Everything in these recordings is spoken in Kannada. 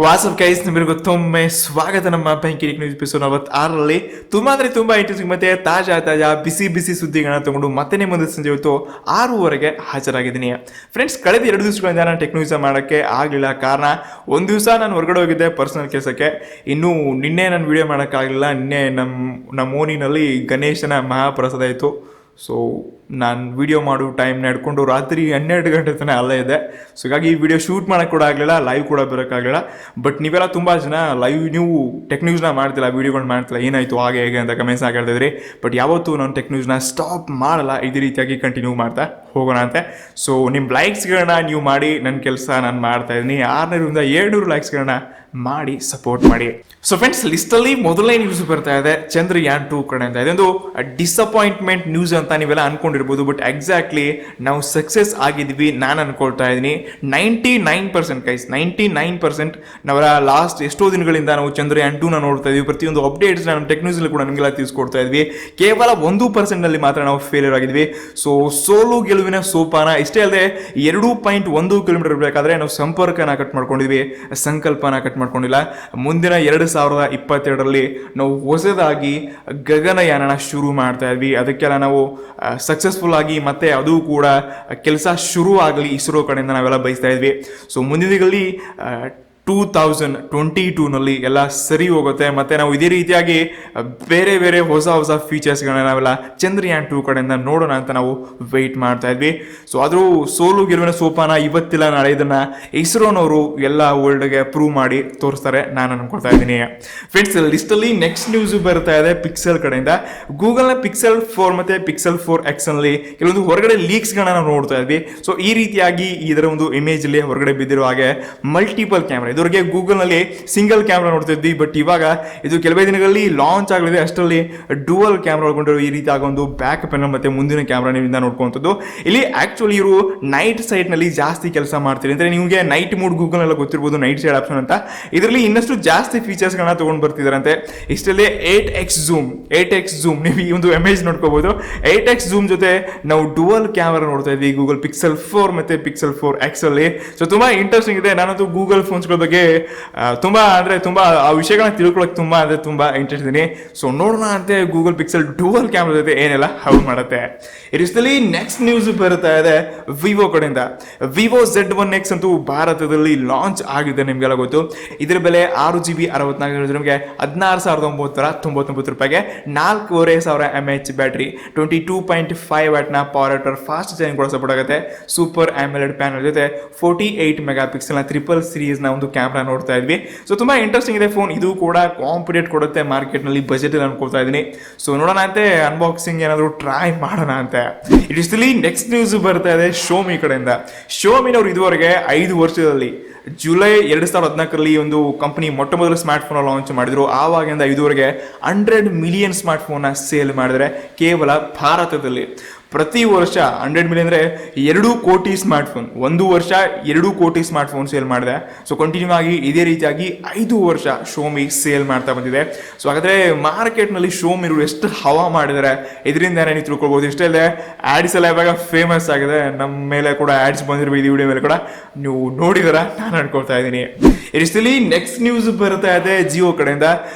ವಾಟ್ಸಪ್ ಗೈಸ್, ನಿಮಗೂ ಮತ್ತೊಮ್ಮೆ ಸ್ವಾಗತ ನಮ್ಮ ಬೆಂಕಿ ನ್ಯೂಸ್ ಎಪಿಸೋಡ್ 46ರಲ್ಲಿ ತುಂಬಾ ಇಂಟ್ರೆಸ್ಟಿಂಗ್ ಮತ್ತೆ ತಾಜಾ ಬಿಸಿ ಬಿಸಿ ಸುದ್ದಿಗಳನ್ನ ತಗೊಂಡು ಮತ್ತೆ ಮುಂದೆ ಸಂಜೆ ಹೊತ್ತು 6:30ಗೆ ಹಾಜರಾಗಿದ್ದೀನಿ. ಫ್ರೆಂಡ್ಸ್, ಕಳೆದ 2 ದಿವಸಗಳಿಂದ ನಾನು ಟೆಕ್ ನ್ಯೂಸ್ ಮಾಡೋಕ್ಕೆ ಆಗಲಿಲ್ಲ. ಕಾರಣ, ಒಂದು ದಿವಸ ನಾನು ಹೊರಗಡೆ ಹೋಗಿದ್ದೆ ಪರ್ಸನಲ್ ಕೆಲಸಕ್ಕೆ. ಇನ್ನು ನಿನ್ನೆ ನಾನು ವಿಡಿಯೋ ಮಾಡೋಕ್ಕಾಗಲಿಲ್ಲ. ನಿನ್ನೆ ನಮ್ಮ ಓಣಿನಲ್ಲಿ ಗಣೇಶನ ಮಹಾಪ್ರಸಾದ ಇತ್ತು. ಸೊ ನಾನು ವಿಡಿಯೋ ಮಾಡೋ ಟೈಮ್ ನಡ್ಕೊಂಡು ರಾತ್ರಿ 12 ಗಂಟೆ ತನಕ ಅಲ್ಲೇ ಇದೆ. ಸೊ ಹೀಗಾಗಿ ಈ ವಿಡಿಯೋ ಶೂಟ್ ಮಾಡೋಕ್ಕೆ ಕೂಡ ಆಗಲಿಲ್ಲ, ಲೈವ್ ಕೂಡ ಬರೋಕ್ಕಾಗಲಿಲ್ಲ. ಬಟ್ ನೀವೆಲ್ಲ ತುಂಬ ಜನ ಲೈವ್ ನೀವು ಟೆಕ್ ನ್ಯೂಸ್ನ ಮಾಡ್ತಿಲ್ಲ, ವೀಡಿಯೋಗಳು ಮಾಡ್ತಿಲ್ಲ, ಏನಾಯಿತು ಹಾಗೆ ಹೇಗೆ ಅಂತ ಕಮೆಂಟ್ಸ್ ಹಾಕಿರ್ತಿದ್ರಿ. ಬಟ್ ಯಾವತ್ತೂ ನಾನು ಟೆಕ್ ನ್ಯೂಸ್ನ ಸ್ಟಾಪ್ ಮಾಡಲ್ಲ, ಇದೇ ರೀತಿಯಾಗಿ ಕಂಟಿನ್ಯೂ ಮಾಡ್ತಾ ಹೋಗೋಣ ಅಂತೆ. ಸೊ ನಿಮ್ಮ ಲೈಕ್ಸ್ಗಳನ್ನ ನೀವು ಮಾಡಿ, ನನ್ನ ಕೆಲಸ ನಾನು ಮಾಡ್ತಾಯಿದ್ದೀನಿ. 600ರಿಂದ 700 ಲೈಕ್ಸ್ಗಳನ್ನ ಮಾಡಿ ಸಪೋರ್ಟ್ ಮಾಡಿ. ಸೊ ಫ್ರೆಂಡ್ಸ್, ಲಿಸ್ಟಲ್ಲಿ ಮೊದಲನೇ ನ್ಯೂಸ್ ಬರ್ತಾ ಇದೆ ಚಂದ್ರಯಾನ್ 2 ಕಡೆಯಿಂದ. ಇದೊಂದು ಡಿಸಪಾಯಿಂಟ್ಮೆಂಟ್ ನ್ಯೂಸ್ ಅಂತ ನೀವೆಲ್ಲ ಅನ್ಕೊಂಡಿರ್ಬೋದು, ಬಟ್ ಎಕ್ಸಾಕ್ಟ್ಲಿ ನಾವು ಸಕ್ಸಸ್ ಆಗಿದ್ವಿ ನಾನು ಅನ್ಕೊಳ್ತಾ ಇದ್ದೀನಿ. 99% ಗೈಸ್, 99% ನಾವೆಲ್ಲ ಲಾಸ್ಟ್ ಎಷ್ಟೋ ದಿನಗಳಿಂದ ನಾವು ಚಂದ್ರಯಾನ್ 2ನ ನೋಡ್ತಾ ಇದ್ವಿ. ಪ್ರತಿಯೊಂದು ಅಪ್ಡೇಟ್ಸ್ ನಮ್ಮ ಟೆಕ್ ನ್ಯೂಸಲ್ಲಿ ಕೂಡ ನಮಗೆಲ್ಲ ತಿಳಿಸ್ಕೊಡ್ತಾ ಇದ್ವಿ. ಕೇವಲ 1% ಮಾತ್ರ ನಾವು ಫೇಲಿಯರ್ ಆಗಿದ್ವಿ. ಸೊ ಸೋಲು ಗೆಲುವಿನ ಸೋಪಾನ. ಇಷ್ಟೇ ಅಲ್ಲದೆ 2.1 ಕಿಲೋಮೀಟರ್ ಬೇಕಾದ್ರೆ ನಾವು ಸಂಪರ್ಕನ ಕಟ್ ಮಾಡ್ಕೊಂಡಿದ್ವಿ, ಸಂಕಲ್ಪನ ಕಟ್ ಮಾಡ್ಕೊಂಡಿಲ್ಲ. ಮುಂದಿನ 2022ರಲ್ಲಿ ನಾವು ಹೊಸದಾಗಿ ಗಗನಯಾನ ಶುರು ಮಾಡ್ತಾ ಇದ್ವಿ. ಅದಕ್ಕೆಲ್ಲ ನಾವು ಸಕ್ಸಸ್ಫುಲ್ ಆಗಿ ಮತ್ತೆ ಅದು ಕೂಡ ಕೆಲಸ ಶುರು ಆಗಲಿ ಇಸ್ರೋ ಕಡೆಯಿಂದ ನಾವೆಲ್ಲ ಬಯಸ್ತಾ ಇದ್ವಿ. ಸೊ ಮುಂದಿನ ದಿನಗಳಲ್ಲಿ 2022ನಲ್ಲಿ ಎಲ್ಲ ಸರಿ ಹೋಗುತ್ತೆ. ಮತ್ತು ನಾವು ಇದೇ ರೀತಿಯಾಗಿ ಬೇರೆ ಬೇರೆ ಹೊಸ ಫೀಚರ್ಸ್ಗಳನ್ನ ನಾವೆಲ್ಲ ಚಂದ್ರಯಾನ್ 2 ಕಡೆಯಿಂದ ನೋಡೋಣ ಅಂತ ನಾವು ವೆಯ್ಟ್ ಮಾಡ್ತಾ ಇದ್ವಿ. ಸೊ ಆದರೂ ಸೋಲು ಗೆಲುವಿನ ಸೋಪಾನ ಇವತ್ತಿಲ್ಲ ನಾಳೆ ಇದನ್ನು ಇಸ್ರೋನವರು ಎಲ್ಲ ವರ್ಲ್ಡ್ಗೆ ಪ್ರೂವ್ ಮಾಡಿ ತೋರಿಸ್ತಾರೆ ನಾನು ಅನ್ಕೊಳ್ತಾ ಇದ್ದೀನಿ. ಫ್ರೆಂಡ್ಸ್, ಲಿಸ್ಟಲ್ಲಿ ನೆಕ್ಸ್ಟ್ ನ್ಯೂಸ್ ಬರ್ತಾ ಇದೆ ಪಿಕ್ಸೆಲ್ ಕಡೆಯಿಂದ. ಗೂಗಲ್ನ Pixel 4 ಮತ್ತು Pixel 4X ನಲ್ಲಿ ಕೆಲವೊಂದು ಹೊರಗಡೆ ಲೀಕ್ಸ್ಗಳನ್ನ ನಾವು ನೋಡ್ತಾ ಇದ್ವಿ. ಸೊ ಈ ರೀತಿಯಾಗಿ ಇದರ ಒಂದು ಇಮೇಜಲ್ಲಿ ಹೊರಗಡೆ ಬಿದ್ದಿರೋ ಹಾಗೆ ಮಲ್ಟಿಪಲ್ ಕ್ಯಾಮ್ರಾ. ಇದುವರೆಗೆ ಗೂಗಲ್ನಲ್ಲಿ ಸಿಂಗಲ್ ಕ್ಯಾಮ್ರಾ ನೋಡ್ತಾ ಇದ್ವಿ, ಬಟ್ ಇವಾಗ ಇದು ಕೆಲವೇ ದಿನಗಳಲ್ಲಿ ಲಾಂಚ್ ಆಗಲಿದೆ. ಅಷ್ಟರಲ್ಲಿ ಡುವಲ್ ಕ್ಯಾಮ್ರಾ ಒಳಗೊಂಡಿರೋ ಈ ರೀತಿ ಆಗ ಒಂದು ಬ್ಯಾಕ್ ಪ್ಯಾನಲ್ ಮತ್ತೆ ಮುಂದಿನ ಕ್ಯಾಮ್ರಾ ನಿಮ್ಮಿಂದ ನೋಡ್ಕೊಂಥದ್ದು. ಇಲ್ಲಿ ಆಕ್ಚುಲಿ ಇವರು ನೈಟ್ ಸೈಡ್ನಲ್ಲಿ ಜಾಸ್ತಿ ಕೆಲಸ ಮಾಡ್ತೀರಿ ಅಂದರೆ ನಿಮಗೆ ನೈಟ್ ಮೂಡ್ ಗೂಗಲ್ನೆಲ್ಲ ಗೊತ್ತಿರ್ಬೋದು, ನೈಟ್ ಸೈಡ್ ಆಪ್ಷನ್ ಅಂತ. ಇದರಲ್ಲಿ ಇನ್ನಷ್ಟು ಜಾಸ್ತಿ ಫೀಚರ್ಸ್ಗಳನ್ನ ತೊಗೊಂಡು ಬರ್ತಿದ್ದಾರಂತೆ. ಇಷ್ಟಲ್ಲೇ 8x ಝೂಮ್ ನೀವು ಈ ಒಂದು ಇಮೇಜ್ ನೋಡ್ಕೋಬಹುದು. 8x ಝೂಮ್ ಜೊತೆ ನಾವು ಡುವಲ್ ಕ್ಯಾಮ್ರಾ ನೋಡ್ತಾ ಇದ್ವಿ ಗೂಗಲ್ Pixel 4 ಮತ್ತೆ Pixel 4X ಅಲ್ಲಿ. ಸೊ ತುಂಬಾ ಇಂಟ್ರೆಸ್ಟಿಂಗ್ ಇದೆ. ನಾನಂತೂ ಗೂಗಲ್ ಫೋನ್ಸ್ಗಳ ಬಗ್ಗೆ ತುಂಬಾ ಆ ವಿಷಯಗಳನ್ನ ತಿಳ್ಕೊಳಕ್ಕೆ ತುಂಬಾ ಇಂಟ್ರೆಸ್ಟ್ ಇದೀನಿ. ಸೊ ನೋಡೋಣ ಅಂತೆ ಗೂಗಲ್ Pixel ಡುವಲ್ ಕ್ಯಾಮ್ರಾ ಜೊತೆ ಏನೆಲ್ಲ ಹೌಡ್ ಮಾಡುತ್ತೆ. ಇದರಲ್ಲಿ ನೆಕ್ಸ್ಟ್ ನ್ಯೂಸ್ ಬರ್ತಾ ಇದೆ ವಿವೋ ಕಡೆಯಿಂದ. ವಿವೋ Z1X ಅಂತೂ ಭಾರತದಲ್ಲಿ ಲಾಂಚ್ ಆಗಿದೆ, ನಿಮಗೆಲ್ಲ ಗೊತ್ತು. ಇದರ ಬೆಲೆ 6GB 64GB ನಿಮಗೆ 16,999 ರೂಪಾಯಿಗೆ. 4500 mAh ಬ್ಯಾಟ್ರಿ, 22.5 ವ್ಯಾಟ್ನ ಪವರ್ ಹೆಟರ್, ಫಾಸ್ಟ್ ಚಾರ್ಜಿಂಗ್ ಕೂಡ ಸಪೋರ್ಟ್ ಆಗುತ್ತೆ. ಸೂಪರ್ AMOLED ಪ್ಯಾನಲ್ ಜೊತೆ 48 ಮೆಗಾಪಿಕ್ಸೆಲ್ನ ಟ್ರಿಪಲ್ ಸೀರೀಸ್ನ ಒಂದು ಕ್ಯಾಮ್ರಾ ನೋಡ್ತಾ ಇದ್ವಿ. ಸೊ ತುಂಬಾ ಇಂಟ್ರೆಸ್ಟಿಂಗ್ ಇದೆ ಫೋನ್. ಇದು ಕೂಡ ಕಾಂಪಿಟೇಟ್ ಕೊಡುತ್ತೆ ಮಾರ್ಕೆಟ್ನಲ್ಲಿ, ಬಜೆಟ್ ಅನ್ಕೊಳ್ತಾ ಇದ್ದೀನಿ. ಸೊ ನೋಡೋಣ ಅಂತೆ, ಅನ್ಬಾಕ್ಸಿಂಗ್ ಏನಾದರೂ ಟ್ರೈ ಮಾಡೋಣ ಅಂತ. ಇದಿಷ್ಟಲ್ಲಿ ನೆಕ್ಸ್ಟ್ ನ್ಯೂಸ್ ಬರ್ತಾ ಇದೆ ಶೋಮಿ ಕಡೆಯಿಂದ. ಶೋಮಿನವರು ಇದುವರೆಗೆ 5 ವರ್ಷದಲ್ಲಿ ಜುಲೈ 2014ರಲ್ಲಿ ಒಂದು ಕಂಪನಿ ಮೊಟ್ಟ ಮೊದಲು ಸ್ಮಾರ್ಟ್ ಫೋನ್ ಲಾಂಚ್ ಮಾಡಿದ್ರು. ಆವಾಗಿಂದ ಇದುವರೆಗೆ 100 ಮಿಲಿಯನ್ ಸ್ಮಾರ್ಟ್ ಫೋನ್ನ ಸೇಲ್ ಮಾಡಿದರೆ ಕೇವಲ ಭಾರತದಲ್ಲಿ. ಪ್ರತಿ ವರ್ಷ 100 ಮಿಲಿಯನ್ ಅಂದರೆ 2 ಕೋಟಿ ಸ್ಮಾರ್ಟ್ ಫೋನ್, ಒಂದು ವರ್ಷ 2 ಕೋಟಿ ಸ್ಮಾರ್ಟ್ ಫೋನ್ ಸೇಲ್ ಮಾಡಿದೆ. ಸೊ ಕಂಟಿನ್ಯೂ ಆಗಿ ಇದೇ ರೀತಿಯಾಗಿ 5 ವರ್ಷ ಶೋಮಿ ಸೇಲ್ ಮಾಡ್ತಾ ಬಂದಿದೆ. ಸೊ ಹಾಗಾದರೆ ಮಾರ್ಕೆಟ್ನಲ್ಲಿ ಶೋಮಿ ಎಷ್ಟು ಹವಾ ಮಾಡಿದ್ದಾರೆ ಇದರಿಂದಾನೇ ನೀವು ತಿಳ್ಕೊಳ್ಬೋದು. ಇಷ್ಟೇ ಅಲ್ಲದೆ ಆ್ಯಡ್ಸ್ ಎಲ್ಲ ಇವಾಗ ಫೇಮಸ್ ಆಗಿದೆ. ನಮ್ಮ ಮೇಲೆ ಕೂಡ ಆ್ಯಡ್ಸ್ ಬಂದಿರೋ ಈ ವಿಡಿಯೋ ಮೇಲೆ ಕೂಡ ನೀವು ನೋಡಿದಾರ, ನಾನು ಅನ್ಕೊಳ್ತಾ ಇದ್ದೀನಿ. ಇಷ್ಟಲ್ಲಿ ನೆಕ್ಸ್ಟ್ ನ್ಯೂಸ್ ಬರ್ತಾ ಇದೆ ಜಿಯೋ ಕಡೆಯಿಂದ.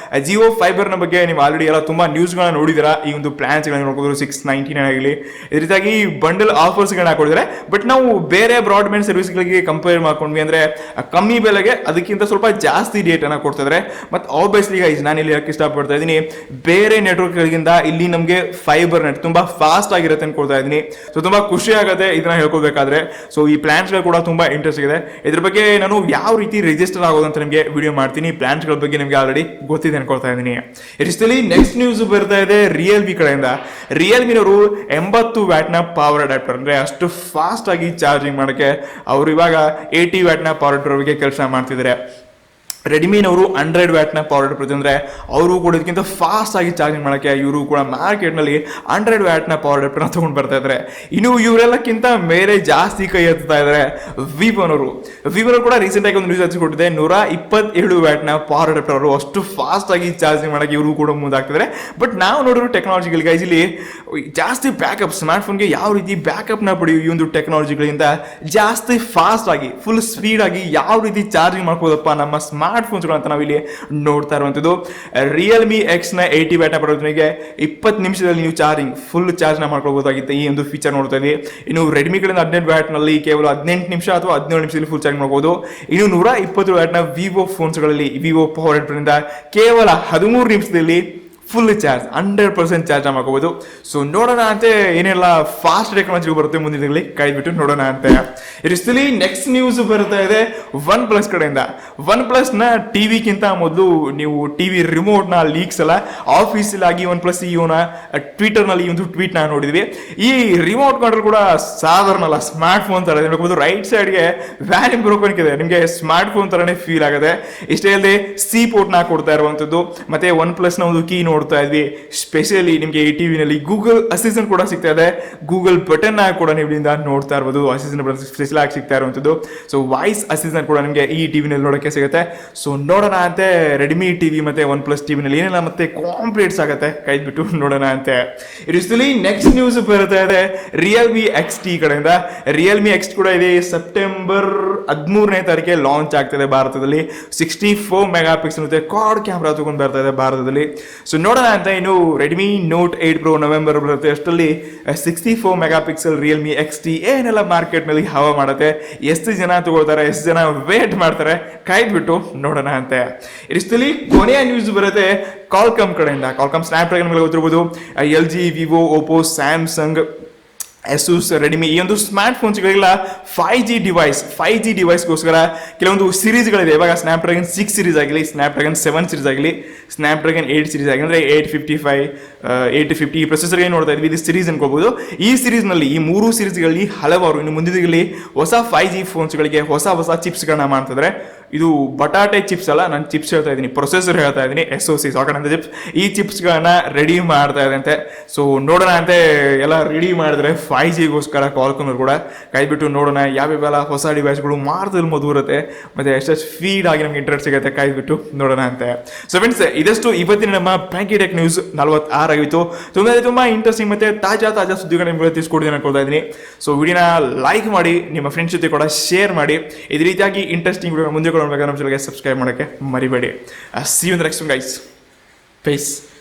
ಜಿಯೋ ಫೈಬರ್ನ ಬಗ್ಗೆ ನೀವು ಆಲ್ರೆಡಿ ಎಲ್ಲ ತುಂಬ ನ್ಯೂಸ್ಗಳನ್ನ ನೋಡಿದಾರ. ಈ ಒಂದು ಪ್ಲಾನ್ಸ್ಗಳನ್ನ ನೋಡ್ಬೋದು, 699 ಆಗಲಿ ಈ ರೀತಿಯಾಗಿ ಬಂಡಲ್ ಆಫರ್ಸ್ಗಳನ್ನ ಹಾಕೊಂಡಿದ್ದಾರೆ. ಬಟ್ ನಾವು ಬೇರೆ ಬ್ರಾಡ್ಬ್ಯಾಂಡ್ ಸರ್ವಿಸ್ಗಳಿಗೆ ಕಂಪೇರ್ ಮಾಡ್ಕೊಂಡ್ವಿ ಅಂದರೆ ಕಮ್ಮಿ ಬೆಲೆಗೆ ಅದಕ್ಕಿಂತ ಸ್ವಲ್ಪ ಜಾಸ್ತಿ ಡೇಟನ್ನು ಕೊಡ್ತಿದ್ದಾರೆ. ಮತ್ತು ಆಬ್ವಿಯಸ್ಲಿ ಗೈಸ್, ನಾನು ಇಲ್ಲಿ ಯಾಕೆ ಇಷ್ಟಪಡ್ತಾ ಇದ್ದೀನಿ, ಬೇರೆ ನೆಟ್ವರ್ಕ್ಗಳಿಗಿಂತ ಇಲ್ಲಿ ನಮಗೆ ಫೈಬರ್ ನೆಟ್ ತುಂಬ ಫಾಸ್ಟ್ ಆಗಿರುತ್ತೆ ಅನ್ಕೊಳ್ತಾ ಇದ್ದೀನಿ. ಸೊ ತುಂಬ ಖುಷಿ ಆಗುತ್ತೆ ಇದನ್ನ ಹೇಳ್ಕೊಳ್ಬೇಕಾದ್ರೆ. ಸೊ ಈ ಪ್ಲಾನ್ಸ್ಗಳು ಕೂಡ ತುಂಬ ಇಂಟ್ರೆಸ್ಟ್ ಇದೆ. ಇದ್ರ ಬಗ್ಗೆ ನಾನು ಯಾವ ರೀತಿ ರಿಜಿಸ್ಟರ್ ಆಗೋದು ಅಂತ ನಿಮಗೆ ವಿಡಿಯೋ ಮಾಡ್ತೀನಿ. ಪ್ಲಾನ್ಸ್ಗಳ ಬಗ್ಗೆ ನಿಮಗೆ ಆಲ್ರೆಡಿ ಗೊತ್ತಿದೆ ಅನ್ಕೊಳ್ತಾ ಇದ್ದೀನಿ. ಇಷ್ಟಲ್ಲಿ ನೆಕ್ಸ್ಟ್ ನ್ಯೂಸ್ ಬರ್ತಾ ಇದೆ ರಿಯಲ್ಮಿ ಕಡೆಯಿಂದ. ರಿಯಲ್ಮಿನವರು 80 ವ್ಯಾಟ್ನ ಪವರ್ ಅಡಾಪ್ಟರ್ ಅಂದರೆ ಅಷ್ಟು ಫಾಸ್ಟ್ ಆಗಿ ಚಾರ್ಜಿಂಗ್ ಮಾಡೋಕ್ಕೆ ಅವರು ಇವಾಗ 80 ವ್ಯಾಟ್ನ ಪವರ್ ಅಡಾಪ್ಟರ್ಗೆ ಕೆಲಸ ಮಾಡ್ತಿದ್ದಾರೆ. ರೆಡ್ಮಿನವರು 100 ವ್ಯಾಟ್ನ ಪವರ್ ಅಡಾಪ್ಟರ್ ಅಂದರೆ ಅವರು ಕೂಡ ಇದಕ್ಕಿಂತ ಫಾಸ್ಟ್ ಆಗಿ ಚಾರ್ಜಿಂಗ್ ಮಾಡೋಕ್ಕೆ ಇವರು ಕೂಡ ಮಾರ್ಕೆಟ್ನಲ್ಲಿ 100 ವ್ಯಾಟ್ನ ಪವರ್ ಅಡಾಪ್ಟರ್ನ ತೊಗೊಂಡು ಬರ್ತಾ ಇದ್ದಾರೆ. ಇನ್ನು ಇವರೆಲ್ಲಕ್ಕಿಂತ ಬೇರೆ ಜಾಸ್ತಿ ಕೈ ಎತ್ತಾ ಇದ್ದಾರೆ ವಿವೋನವರು. ವಿವೋ ಕೂಡ ರೀಸೆಂಟಾಗಿ ಒಂದು ನ್ಯೂಸ್ ಹಚ್ಚಿಕೊಟ್ಟಿದೆ, 127 ವ್ಯಾಟ್ನ ಪವರ್ ಅಡಾಪ್ಟರ್ ಅವರು ಅಷ್ಟು ಫಾಸ್ಟ್ ಆಗಿ ಚಾರ್ಜಿಂಗ್ ಮಾಡೋಕ್ಕೆ ಇವರು ಕೂಡ ಮುಂದಾಗ್ತಿದ್ದಾರೆ. ಬಟ್ ನಾವು ನೋಡಿರೋ ಟೆಕ್ನಾಲಜಿಗಳಿಗೆ ಇಲ್ಲಿ ಜಾಸ್ತಿ ಬ್ಯಾಕಪ್, ಸ್ಮಾರ್ಟ್ಫೋನ್ಗೆ ಯಾವ ರೀತಿ ಬ್ಯಾಕಪ್ನ ಪಡೆಯೋ ಈ ಒಂದು ಟೆಕ್ನಾಲಜಿಗಳಿಂದ ಜಾಸ್ತಿ ಫಾಸ್ಟ್ ಆಗಿ ಫುಲ್ ಸ್ಪೀಡ್ ಆಗಿ ಯಾವ ರೀತಿ ಚಾರ್ಜಿಂಗ್ ಮಾಡ್ಬೋದಪ್ಪ ನಮ್ಮ ಸ್ಮಾರ್ಟ್ ಸ್ಮಾರ್ಟ್ ಫೋನ್ಸ್ಗಳಂತ ನಾವಿಲ್ಲಿ ನೋಡ್ತಾ ಇರುವಂಥದ್ದು. ರಿಯಲ್ಮಿ ಎಕ್ಸ್ನ 80 ವ್ಯಾಟ್ನ ಬರೋದನಿಗೆ 20 ನಿಮಿಷದಲ್ಲಿ ನೀವು ಫುಲ್ ಚಾರ್ಜ್ನ ಮಾಡ್ಕೊಳ್ಬೋದಾಗಿತ್ತು. ಈ ಒಂದು ಫೀಚರ್ ನೋಡ್ತಾ ಇದ್ವಿ. ಇನ್ನು ರೆಡ್ಮಿ ಕಡೆಯಿಂದ 18 ವ್ಯಾಟ್ನಲ್ಲಿ ಕೇವಲ 18 ನಿಮಿಷ ಅಥವಾ 17 ನಿಮಿಷದಲ್ಲಿ ಫುಲ್ ಚಾರ್ಜ್ ಮಾಡ್ಬೋದು. ಇನ್ನು 120 ವ್ಯಾಟ್ನ ವಿವೋ ಫೋನ್ಸ್ಗಳಲ್ಲಿ ವಿವೋ ಪವರ್ ಬ್ರ್ಯಾಂಡ್ ಕೇವಲ 13 ನಿಮಿಷದಲ್ಲಿ ಫುಲ್ ಚಾರ್ಜ್ 100% ಚಾರ್ಜ್ ಮಾಡ್ಕೋಬಹುದು. ಸೊ ನೋಡೋಣ ಅಂತೆ ಏನೆಲ್ಲ ಫಾಸ್ಟ್ ಟೆಕ್ನಾಲಜಿ ಬರುತ್ತೆ ಮುಂದಿನ ದಿನಗಳಲ್ಲಿ, ಕಾಯ್ದುಬಿಟ್ಟು ನೋಡೋಣ ಅಂತೆ. ಇರಿಸ್ತಲಿ ನೆಕ್ಸ್ಟ್ ನ್ಯೂಸ್ ಬರ್ತಾ ಇದೆ ಒನ್ ಪ್ಲಸ್ ಕಡೆಯಿಂದ. ಒನ್ ಪ್ಲಸ್ ನ ಟಿವಿಗಿಂತ ಮೊದಲು ನೀವು ಟಿವಿ ರಿಮೋಟ್ ನ ಲೀಕ್ಸ್ ಎಲ್ಲ ಆಫೀಸಿಯಲ್ ಆಗಿ ಒನ್ ಪ್ಲಸ್ ಸಿಇಒನ ಟ್ವಿಟರ್ ನಲ್ಲಿ ಒಂದು ಟ್ವೀಟ್ ನ ನೋಡಿದ್ವಿ. ಈ ರಿಮೋಟ್ ಕಂಟ್ರೋಲ್ ಕೂಡ ಸಾಧಾರಣ ಅಲ್ಲ, ಸ್ಮಾರ್ಟ್ ಫೋನ್ ತರ ನೋಡಬಹುದು. ರೈಟ್ ಸೈಡ್ ಗೆ ವ್ಯಾಲ್ಯೂಮ್ ಬ್ರೋಕನ್ ಇದೆ, ನಿಮಗೆ ಸ್ಮಾರ್ಟ್ ಫೋನ್ ತರನೇ ಫೀಲ್ ಆಗುತ್ತೆ. ಇಷ್ಟೇ ಅಲ್ಲದೆ ಸಿ ಪೋರ್ಟ್ ನ ಕೊಡ್ತಾ ಇರುವಂತದ್ದು. ಮತ್ತೆ ಒನ್ ಪ್ಲಸ್ ನ ಒಂದು ಕೀ ನೋಡ್ತಾ ಇದ್ವಿ. ಸ್ಪೆಷಲಿ ನಿಮಗೆ ಈ ಟಿವಿನಲ್ಲಿ ಗೂಗಲ್ ಅಸಿಸ್ಟೆಂಟ್ ಕೂಡ ಸಿಗ್ತಾ ಇದೆ. ಗೂಗಲ್ ಬಟನ್ ಕೂಡ ನೀವು ಇಲ್ಲಿಂದ ನೋಡ್ತಾ ಇರಬಹುದು. ಅಸಿಸ್ಟೆಂಟ್ ಸ್ಪೆಷಲ್ ಆಗಿ ಸಿಗ್ತಾ ಇರುವಂತದ್ದು. ಸೊ ವಾಯ್ಸ್ ಅಸಿಸ್ಟೆಂಟ್ ಕೂಡ ನಿಮಗೆ ಈ ಟಿವಿನಲ್ಲಿ ನೋಡೋಕೆ ಸಿಗುತ್ತೆ. ಸೊ ನೋಡೋಣ ಅಂತೆ ರೆಡ್ಮಿ ಟಿವಿ ಮತ್ತೆ ಒನ್ ಪ್ಲಸ್ ಟಿವಿನಲ್ಲಿ ಏನೆಲ್ಲ ಮತ್ತೆ ಕಾಂಪ್ಲೇಟ್ಸ್ ಆಗುತ್ತೆ, ಕಾಯ್ದುಬಿಟ್ಟು ನೋಡೋಣ ಅಂತೆ. ಇರಿಸಲಿ ನೆಕ್ಸ್ಟ್ ನ್ಯೂಸ್ ಬರ್ತಾ ಇದೆ ರಿಯಲ್ಮಿ ಎಕ್ಸ್ ಟಿ ಕಡೆಯಿಂದ. ರಿಯಲ್ಮಿ ಎಕ್ಸ್ ಕೂಡ ಇದೆ ಸೆಪ್ಟೆಂಬರ್ 13ನೇ ತಾರೀಕಿಗೆ ಲಾಂಚ್ ಆಗ್ತದೆ ಭಾರತದಲ್ಲಿ. 64 ಮೆಗಾ ಪಿಕ್ಸೆಲ್ ಮತ್ತೆ ಕ್ವಾಡ್ ಕ್ಯಾಮ್ರಾ ತಗೊಂಡು ಬರ್ತಾ ಇದೆ ಭಾರತದಲ್ಲಿ. ಸೊ ನೋಡೋಣ ಅಂತ. ಇನ್ನು ರೆಡ್ಮಿ ನೋಟ್ 8 ಪ್ರೋ ನವೆಂಬರ್ ಬರುತ್ತೆ, ಅಷ್ಟರಲ್ಲಿ 64 mega pixel Realme X T ಏನೆಲ್ಲ ಮಾರ್ಕೆಟ್ ನಲ್ಲಿ ಹವಾ ಮಾಡುತ್ತೆ, ಎಷ್ಟು ಜನ ತಗೊಳ್ತಾರೆ, ಎಷ್ಟು ಜನ ವೇಟ್ ಮಾಡ್ತಾರೆ, ಕಾಯ್ದುಬಿಟ್ಟು ನೋಡೋಣ ಅಂತೆ. ಇಷ್ಟಲ್ಲಿ ಕೊನೆಯ ನ್ಯೂಸ್ ಬರುತ್ತೆ ಕಾಲ್ಕಮ್ ಕಡೆಯಿಂದ. ಕಾಲ್ಕಮ್ ಸ್ನ್ಯಾಪ್ ಡ್ರ್ಯಾಗನ್ ಮೇಲೆ ಗೊತ್ತಿರಬಹುದು. L G, Vivo, Oppo, Samsung, Asus, Redmi ಈ ಒಂದು ಸ್ಮಾರ್ಟ್ ಫೋನ್ಸ್ಗಳಿಗೆಲ್ಲ 5G ಡಿವೈಸ್ಗೋಸ್ಕರ ಕೆಲವೊಂದು ಸಿರೀಸ್ಗಳಿದೆ. ಇವಾಗ ಸ್ನ್ಯಾಪ್ ಡ್ರ್ಯಾಗನ್ 6 ಸೀರೀಸ್ ಆಗಲಿ, ಸ್ನ್ಯಾಪ್ ಡ್ರ್ಯಾಗನ್ 7 ಸೀರೀಸ್ ಆಗಲಿ, ಸ್ನ್ಯಾಪ್ ಡ್ರ್ಯಾಗನ್ 8 ಸೀರೀಸ್ ಆಗಿ ಅಂದರೆ 855, 850 ಈ ಪ್ರೊಸೆಸರ್ ಏನು ನೋಡ್ತಾ ಇದ್ವಿ, ಇದು ಸೀರೀಸ್ ಅನ್ಕೋಬಹುದು. ಈ ಸೀರೀಸ್ನಲ್ಲಿ ಈ 3 ಸೀರೀಸ್ಗಳಲ್ಲಿ ಹಲವಾರು ಇನ್ನು ಮುಂದಿನಲ್ಲಿ ಹೊಸ 5G ಫೋನ್ಸ್ಗಳಿಗೆ ಹೊಸ ಚಿಪ್ಸ್ಗಳನ್ನ ಮಾಡ್ತಿದ್ರೆ. ಇದು ಬಟಾಟೆ ಚಿಪ್ಸ್ ಅಲ್ಲ, ನಾನು ಚಿಪ್ಸ್ ಹೇಳ್ತಾ ಇದ್ದೀನಿ, ಪ್ರೊಸೆಸರ್ ಹೇಳ್ತಾ ಇದ್ದೀನಿ, SoC ಸಾಕಂತ ಚಿಪ್ಸ್. ಈ ಚಿಪ್ಸ್ಗಳನ್ನ ರೆಡಿ ಮಾಡ್ತಾ ಇದಂತೆ. ಸೊ ನೋಡೋಣ ಅಂತೆ, ಎಲ್ಲ ರೆಡಿ ಮಾಡಿದ್ರೆ 5Gಗೋಸ್ಕರ ಕಾಲ್ಕಮ್ ಕೂಡ ಕಾಯ್ದುಬಿಟ್ಟು ನೋಡೋಣ ಯಾವ್ಯಾವೆಲ್ಲ ಹೊಸ ಡಿವೈಸ್ಗಳು ಮಾರ್ದಲ್ಲಿ ಬರುತ್ತೆ, ಮತ್ತೆ ಎಷ್ಟೆಷ್ಟು ಫೀಡ್ ಆಗಿ ನಮ್ಗೆ ಇಂಟ್ರೆಸ್ಟ್ ಸಿಗುತ್ತೆ, ಕಾಯ್ದುಬಿಟ್ಟು ನೋಡೋಣ ಅಂತೆ. ಸೊ ಫ್ರೆಂಡ್ಸ್, ಇದಷ್ಟು ಇವತ್ತಿನ ನಮ್ಮ ಪ್ಯಾಂಕಿ ಟೆಕ್ ನ್ಯೂಸ್ 46 ಆಗಿತ್ತು. ತುಂಬಾ ಇಂಟ್ರೆಸ್ಟಿಂಗ್ ಮತ್ತೆ ತಾಜಾ ಸುದ್ದಿಗಳು ನಿಮ್ಗೆ ತಿಳಿಸ್ಕೊಡ್ತೀನಿ ಅನ್ಕೊಳ್ತಾ ಇದ್ದೀನಿ. ಸೊ ವಿಡಿಯೋನ ಲೈಕ್ ಮಾಡಿ, ನಿಮ್ಮ ಫ್ರೆಂಡ್ಸ್ ಜೊತೆ ಕೂಡ ಶೇರ್ ಮಾಡಿ. ಇದೇ ರೀತಿಯಾಗಿ ಇಂಟ್ರೆಸ್ಟಿಂಗ್ ವಿಡಿಯೋ ಮುಂದೆ ನಮ್ಮ ಚಾನಲ್ಗೆ ಸಬ್ಸ್ಕ್ರೈಬ್ ಮಾಡೋಕ್ಕೆ ಮರಿಬೇಡಿ. See you in the next one, guys. Peace.